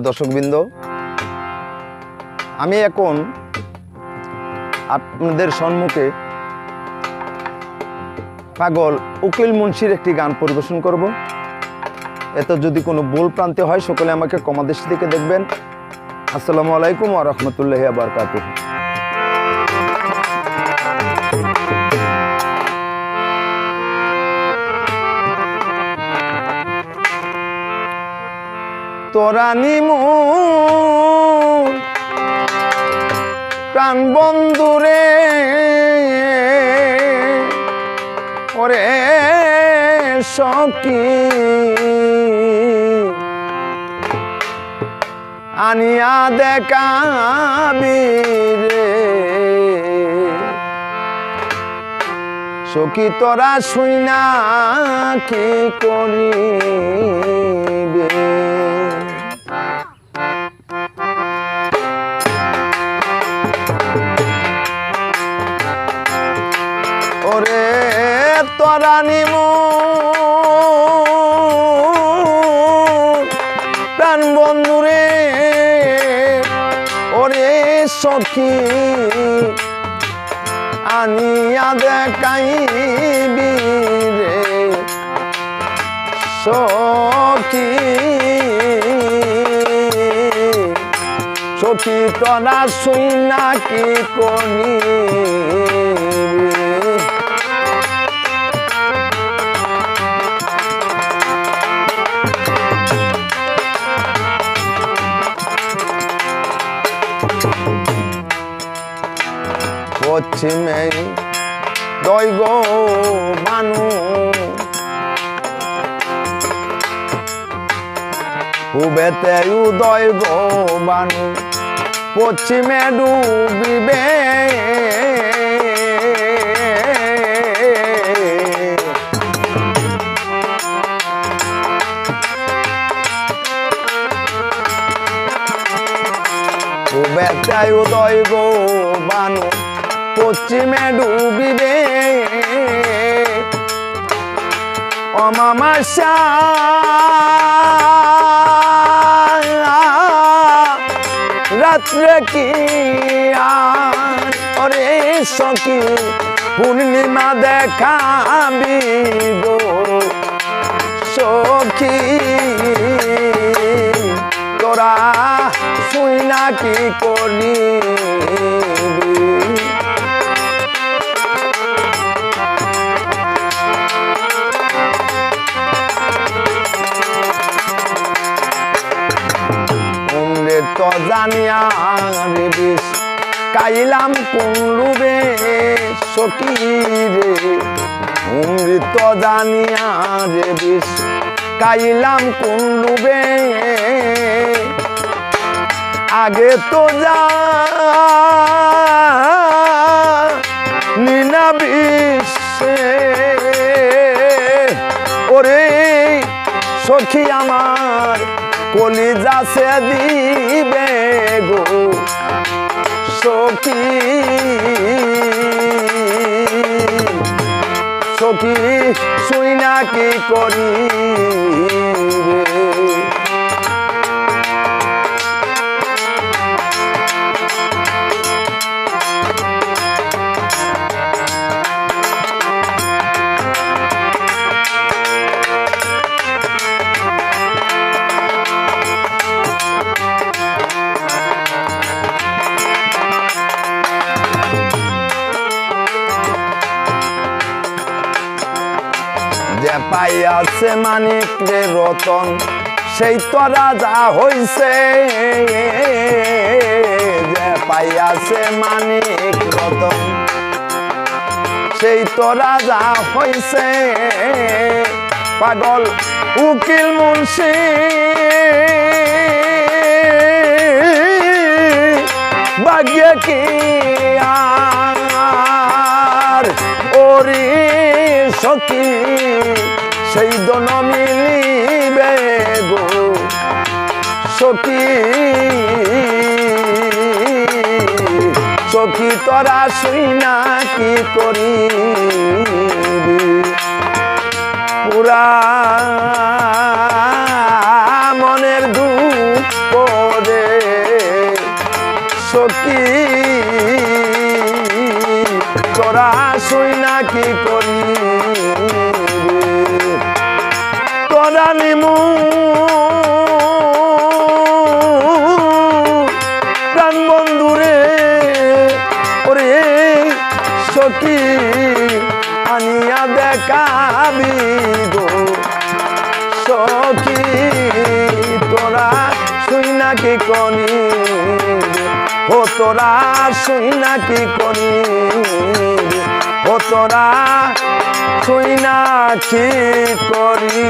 দর্শকবৃন্দ, আমি এখন আপনাদের সম্মুখে পাগল উকিল মুন্সির একটি গান পরিবেশন করব। এতে যদি কোনো ভুল প্রান্তে হয় সকলে আমাকে ক্ষমা দৃষ্টিতে দেখবেন। আসসালামু আলাইকুম ওয়া রাহমাতুল্লাহি ওয়া বারাকাতুহু। তোরা নিমু প্রাণ বন্ধুরে ওরে সখী আনিয়া দেখাবি রে সখী তোরা শুইনা কি করিবে ওরে তোরা নিমু প্রাণ বন্ধুরে ওরে সখী আনিয়া দেখাইবি রে সখী সখী তোরা শুইনা কি করিবি পশ্চিমে দৈব বানু পূবেতে দৈব বানু পশ্চিমে ডুবিবে পূবেতে দৈব বানু পশ্চিমে ডুবিবে অমামাস্যা রাত্রে কি আরে সখী পূর্ণিমা দেখাবি গো সখী তোরা শুইনা কি করিবি তো জানিয়া রে বিষ কাইলাম কোন রূপে সখী রে অমৃত জানিয়া রে বিষ কাইলাম কোন রূপে আগে তো যা নিনা বিষে ওরে সখী আমার কলিজা সে দিবে গো সখী সখী শুইনা কি করিবে যে পাইয়াছে মানিক রে রতন সেই তো রাজা হইছে যে পাইয়াছে মানিক রতন সেই তো রাজা হইছে পাগল উকিল মুন্সি ভাগ্যে কি আর ওরে সখী সেই দন মিলিবে গো সখী সখী তোরা শুইনা কি করিবি পুরা মনের দুঃখ সখী তোরা শুই না কি করি তোরা নিমু প্রাণ বন্ধুরে ওরে সখী আনিয়া দেখাবি গো সখী তোরা শুই না কি করি ও তোরা শুই না কি করি ও তোরা শুই না কি করি